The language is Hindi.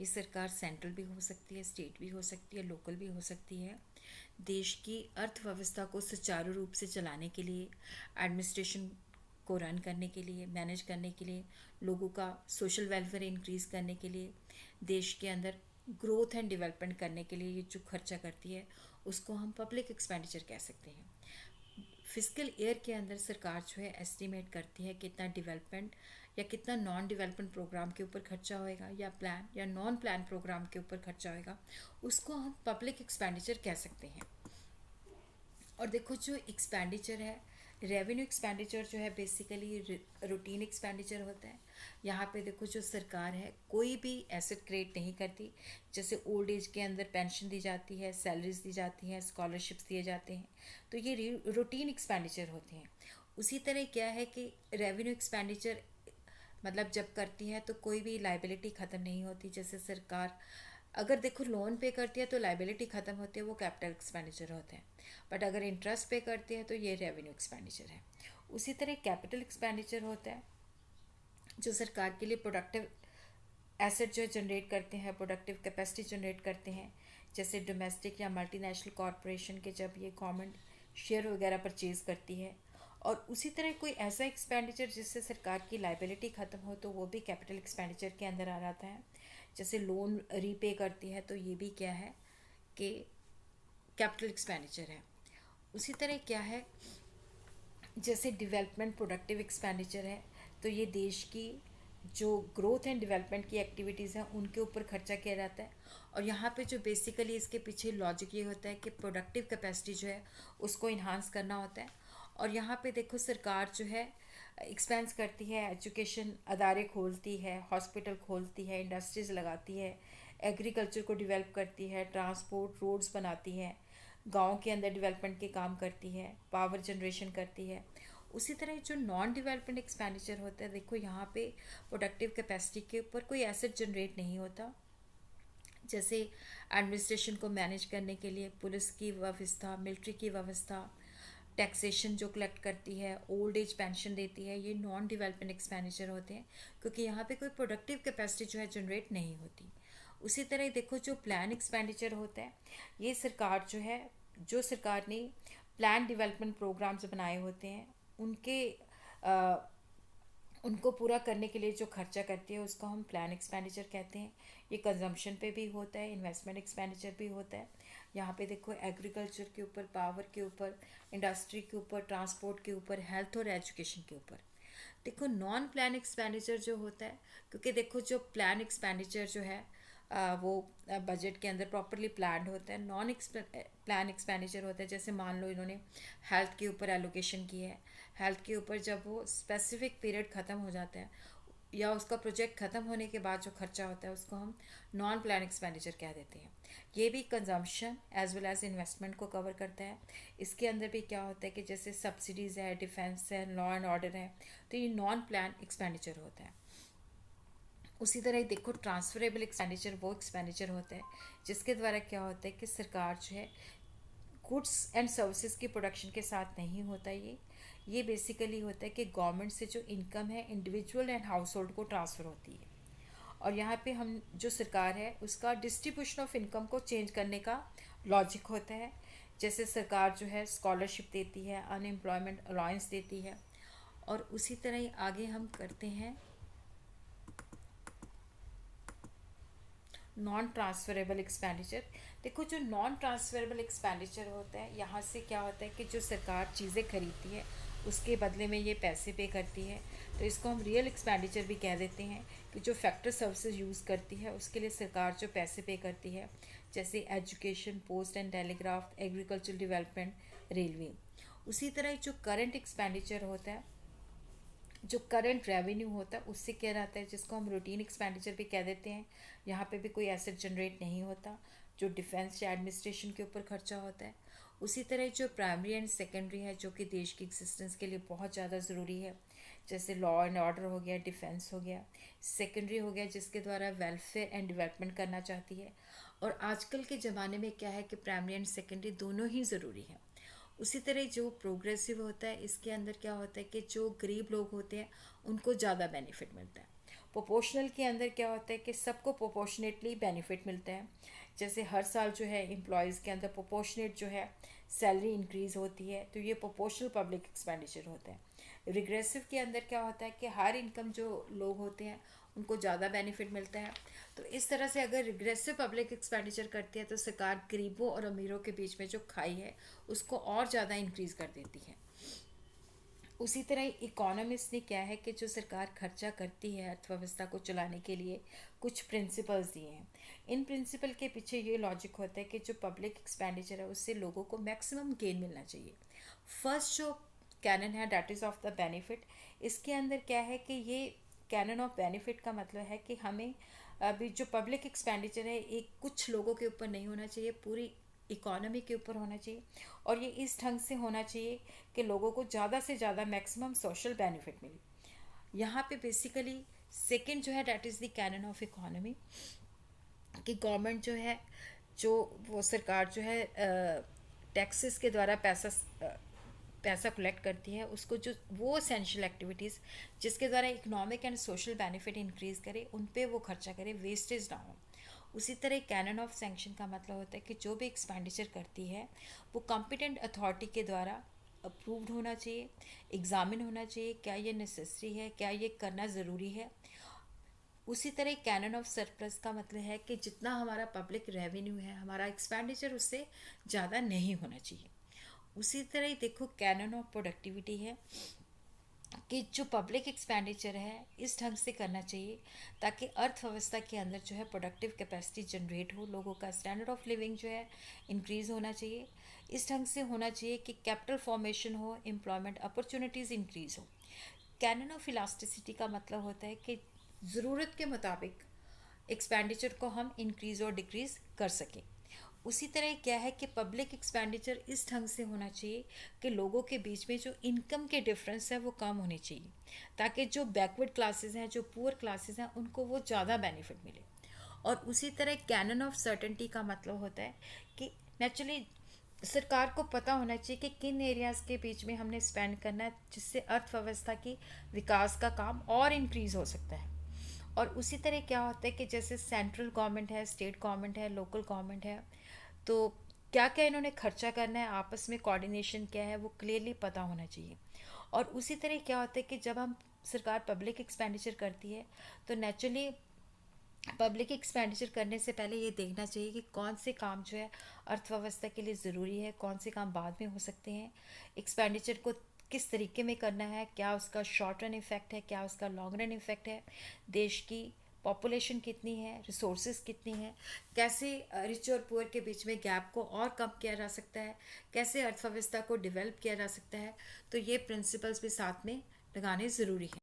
ये सरकार सेंट्रल भी हो सकती है, स्टेट भी हो सकती है, लोकल भी हो सकती है। देश की अर्थव्यवस्था को सुचारू रूप से चलाने के लिए, एडमिनिस्ट्रेशन को रन करने के लिए, मैनेज करने के लिए, लोगों का सोशल वेलफेयर इंक्रीज करने के लिए, देश के अंदर ग्रोथ एंड डेवलपमेंट करने के लिए ये जो खर्चा करती है उसको हम पब्लिक एक्सपेंडिचर कह सकते हैं। फिजिकल ईयर के अंदर सरकार जो है एस्टिमेट करती है कितना डेवलपमेंट या कितना नॉन डेवलपमेंट प्रोग्राम के ऊपर खर्चा होएगा या प्लान या नॉन प्लान प्रोग्राम के ऊपर खर्चा होएगा, उसको हम पब्लिक एक्सपेंडिचर कह सकते हैं। और देखो जो एक्सपेंडिचर है, रेवेन्यू एक्सपेंडिचर जो है बेसिकली रूटीन एक्सपेंडिचर होता है। यहाँ पे देखो जो सरकार है कोई भी एसेट क्रिएट नहीं करती। जैसे ओल्ड एज के अंदर पेंशन दी जाती है, सैलरीज दी जाती हैं, स्कॉलरशिप्स दिए जाते हैं, तो ये रूटीन एक्सपेंडिचर होते हैं। उसी तरह क्या है कि रेवेन्यू एक्सपेंडिचर मतलब जब करती है तो कोई भी लाइबिलिटी ख़त्म नहीं होती। जैसे सरकार अगर देखो लोन पे करती है तो लाइबिलिटी ख़त्म होती है, वो कैपिटल एक्सपेंडिचर होते हैं। बट अगर इंटरेस्ट पे करती है तो ये रेवेन्यू एक्सपेंडिचर है। उसी तरह कैपिटल एक्सपेंडिचर होता है जो सरकार के लिए प्रोडक्टिव एसेट जो जनरेट करते हैं, प्रोडक्टिव कैपेसिटी जनरेट करते हैं। जैसे डोमेस्टिक या मल्टीनेशनल कॉरपोरेशन के जब ये गवर्नमेंट शेयर वगैरह परचेज करती है। और उसी तरह कोई ऐसा एक्सपेंडिचर जिससे सरकार की लाइबिलिटी ख़त्म हो तो वो भी कैपिटल एक्सपेंडिचर के अंदर आ जाता है। जैसे लोन रीपे करती है तो ये भी क्या है कि कैपिटल एक्सपेंडिचर है। उसी तरह क्या है जैसे डेवलपमेंट प्रोडक्टिव एक्सपेंडिचर है, तो ये देश की जो ग्रोथ एंड डेवलपमेंट की एक्टिविटीज़ हैं उनके ऊपर खर्चा किया जाता है। और यहाँ पे जो बेसिकली इसके पीछे लॉजिक ये होता है कि प्रोडक्टिव कैपेसिटी जो है उसको इन्हांस करना होता है। और यहाँ पे देखो सरकार जो है एक्सपेंस करती है, एजुकेशन अदारे खोलती है, हॉस्पिटल खोलती है, इंडस्ट्रीज़ लगाती है, एग्रीकल्चर को डेवलप करती है, ट्रांसपोर्ट रोड्स बनाती है, गांव के अंदर डेवलपमेंट के काम करती है, पावर जनरेशन करती है। उसी तरह जो नॉन डेवलपमेंट एक्सपेंडिचर होता है, देखो यहाँ पे प्रोडक्टिव कैपेसिटी के ऊपर कोई एसेट जनरेट नहीं होता। जैसे एडमिनिस्ट्रेशन को मैनेज करने के लिए पुलिस की व्यवस्था, मिलिट्री की व्यवस्था, टैक्सेशन जो कलेक्ट करती है, ओल्ड एज पेंशन देती है, ये नॉन डेवलपमेंट एक्सपेंडिचर होते हैं क्योंकि यहाँ पे कोई प्रोडक्टिव कैपेसिटी जो है जनरेट नहीं होती। उसी तरह देखो जो प्लान एक्सपेंडिचर होता है, ये सरकार जो है, जो सरकार ने प्लान डेवलपमेंट प्रोग्राम्स बनाए होते हैं उनके आ, उनको पूरा करने के लिए जो खर्चा करती है उसको हम प्लान एक्सपेंडिचर कहते हैं। ये कंजम्पशन पे भी होता है, इन्वेस्टमेंट एक्सपेंडिचर भी होता है। यहाँ पे देखो एग्रीकल्चर के ऊपर, पावर के ऊपर, इंडस्ट्री के ऊपर, ट्रांसपोर्ट के ऊपर, हेल्थ और एजुकेशन के ऊपर। देखो नॉन प्लान एक्सपेंडिचर जो होता है, क्योंकि देखो जो प्लान एक्सपेंडिचर जो है वो बजट के अंदर प्रॉपरली प्लान्ड होता है। नॉन प्लान एक्सपेंडिचर होता है जैसे मान लो इन्होंने हेल्थ के ऊपर एलोकेशन की है, हेल्थ के ऊपर जब वो स्पेसिफिक पीरियड ख़त्म हो जाता है या उसका प्रोजेक्ट ख़त्म होने के बाद जो खर्चा होता है उसको हम नॉन प्लान एक्सपेंडिचर कह देते हैं। ये भी consumption as well as investment को कवर करता है। इसके अंदर भी क्या होता है कि जैसे सब्सिडीज़ है, डिफेंस है, लॉ एंड ऑर्डर है, तो ये नॉन प्लान एक्सपेंडिचर होता है। उसी तरह देखो ट्रांसफरेबल एक्सपेंडिचर वो एक्सपेंडिचर होता है जिसके द्वारा क्या होता है कि सरकार जो है गुड्स एंड सर्विसेज की प्रोडक्शन के साथ नहीं होता। ये बेसिकली होता है कि गवर्नमेंट से जो इनकम है इंडिविजुअल एंड हाउस होल्ड को ट्रांसफ़र होती है। और यहाँ पे हम जो सरकार है उसका डिस्ट्रीब्यूशन ऑफ इनकम को चेंज करने का लॉजिक होता है। जैसे सरकार जो है स्कॉलरशिप देती है, अनएम्प्लॉयमेंट अलाउंस देती है। और उसी तरह ही आगे हम करते हैं नॉन ट्रांसफरेबल एक्सपेंडिचर। देखो जो नॉन ट्रांसफरेबल एक्सपेंडिचर होता है, यहाँ से क्या होता है कि जो सरकार चीज़ें खरीदती है उसके बदले में ये पैसे पे करती है, तो इसको हम रियल एक्सपेंडिचर भी कह देते हैं कि जो फैक्टर सर्विसेज यूज़ करती है उसके लिए सरकार जो पैसे पे करती है, जैसे education, post and telegraph, agriculture development, railway. उसी तरह जो करंट एक्सपेंडिचर होता है, जो करंट रेवेन्यू होता है उससे क्या रहता है, जिसको हम रूटीन एक्सपेंडिचर भी कह देते हैं। यहाँ पे भी कोई एसेट जनरेट नहीं होता। जो डिफेंस या एडमिनिस्ट्रेशन के ऊपर खर्चा होता है। उसी तरह जो प्राइमरी एंड सेकेंडरी है जो कि देश की एग्जिस्टेंस के लिए बहुत ज़्यादा ज़रूरी है, जैसे लॉ एंड ऑर्डर हो गया, डिफेंस हो गया। सेकेंडरी हो गया जिसके द्वारा वेलफेयर एंड डेवलपमेंट करना चाहती है। और आजकल के ज़माने में क्या है कि प्राइमरी एंड सेकेंडरी दोनों ही ज़रूरी है। उसी तरह जो प्रोग्रेसिव होता है इसके अंदर क्या होता है कि जो गरीब लोग होते हैं उनको ज़्यादा बेनिफिट मिलता है। प्रोपोर्शनल के अंदर क्या होता है कि सबको प्रोपोर्शनेटली बेनिफिट मिलता है। जैसे हर साल जो है एम्प्लॉयज़ के अंदर प्रोपोर्शनेट जो है सैलरी इंक्रीज़ होती है, तो ये प्रोपोर्शनल पब्लिक एक्सपेंडिचर होता है। रिग्रेसिव के अंदर क्या होता है कि हर इनकम जो लोग होते हैं उनको ज़्यादा बेनिफिट मिलता है। तो इस तरह से अगर रिग्रेसिव पब्लिक एक्सपेंडिचर करती है तो सरकार गरीबों और अमीरों के बीच में जो खाई है उसको और ज़्यादा इंक्रीज़ कर देती है। उसी तरह इकोनॉमिस्ट ने क्या है कि जो सरकार खर्चा करती है अर्थव्यवस्था को चलाने के लिए कुछ प्रिंसिपल्स दिए हैं। इन प्रिंसिपल के पीछे ये लॉजिक होता है कि जो पब्लिक एक्सपेंडिचर है उससे लोगों को मैक्सिमम गेन मिलना चाहिए। फर्स्ट जो कैनन है that is of the benefit, इसके अंदर क्या है कि ये कैनन ऑफ बेनिफिट का मतलब है कि हमें अभी जो पब्लिक एक्सपेंडिचर है एक कुछ लोगों के ऊपर नहीं होना चाहिए, पूरी इकोनॉमी के ऊपर होना चाहिए। और ये इस ढंग से होना चाहिए कि लोगों को ज़्यादा से ज़्यादा मैक्सिमम सोशल बेनिफिट मिले। यहाँ पे बेसिकली सेकंड जो है that is the canon of economy, कि गवर्नमेंट जो है जो वो सरकार जो है टैक्सेस के द्वारा पैसा कलेक्ट करती है उसको जो वो एसेंशियल एक्टिविटीज़ जिसके द्वारा economic and social benefit increase करे उन पे वो खर्चा करे, वेस्टेज ना हो। उसी तरह कैनन ऑफ सैंक्शन का मतलब होता है कि जो भी एक्सपेंडिचर करती है वो कॉम्पिटेंट अथॉरिटी के द्वारा अप्रूव्ड होना चाहिए, एग्जामिन होना चाहिए, क्या ये नेसेसरी है, क्या ये करना ज़रूरी है। उसी तरह कैनन ऑफ सरप्लस का मतलब है कि जितना हमारा पब्लिक रेवेन्यू है हमारा एक्सपेंडिचर उससे ज़्यादा नहीं होना चाहिए। उसी तरह ही देखो कैनन ऑफ प्रोडक्टिविटी है कि जो पब्लिक एक्सपेंडिचर है इस ढंग से करना चाहिए ताकि अर्थव्यवस्था के अंदर जो है प्रोडक्टिव कैपेसिटी जनरेट हो, लोगों का स्टैंडर्ड ऑफ लिविंग जो है इंक्रीज़ होना चाहिए। इस ढंग से होना चाहिए कि कैपिटल फॉर्मेशन हो, एम्प्लॉयमेंट अपॉर्चुनिटीज़ इंक्रीज़ हो। कैनन ऑफ इलास्टिसिटी का मतलब होता है कि ज़रूरत के मुताबिक एक्सपेंडिचर को हम इंक्रीज़ और डिक्रीज़ कर सकें। उसी तरह क्या है कि पब्लिक एक्सपेंडिचर इस ढंग से होना चाहिए कि लोगों के बीच में जो इनकम के डिफरेंस है वो कम होने चाहिए ताकि जो बैकवर्ड क्लासेस हैं, जो पुअर क्लासेस हैं, उनको वो ज़्यादा बेनिफिट मिले। और उसी तरह कैनन ऑफ सर्टेनिटी का मतलब होता है कि नेचुरली सरकार को पता होना चाहिए कि किन एरियाज़ के बीच में हमने स्पेंड करना है जिससे अर्थव्यवस्था की विकास का काम और इंक्रीज़ हो सकता है। और उसी तरह क्या होता है कि जैसे सेंट्रल गवर्नमेंट है, स्टेट गवर्नमेंट है, लोकल गवर्नमेंट है, तो क्या क्या इन्होंने खर्चा करना है, आपस में कोऑर्डिनेशन क्या है वो क्लियरली पता होना चाहिए। और उसी तरह क्या होता है कि जब हम सरकार पब्लिक एक्सपेंडिचर करती है तो नेचुरली पब्लिक एक्सपेंडिचर करने से पहले ये देखना चाहिए कि कौन से काम जो है अर्थव्यवस्था के लिए ज़रूरी है, कौन से काम बाद में हो सकते हैं, एक्सपेंडिचर को किस तरीके में करना है, क्या उसका शॉर्ट रन इफ़ेक्ट है, क्या उसका लॉन्ग रन इफ़ेक्ट है, देश की पॉपुलेशन कितनी है, रिसोर्सेज कितनी है, कैसे रिच और पुअर के बीच में गैप को और कम किया जा सकता है, कैसे अर्थव्यवस्था को डेवलप किया जा सकता है। तो ये प्रिंसिपल्स भी साथ में लगाने ज़रूरी हैं।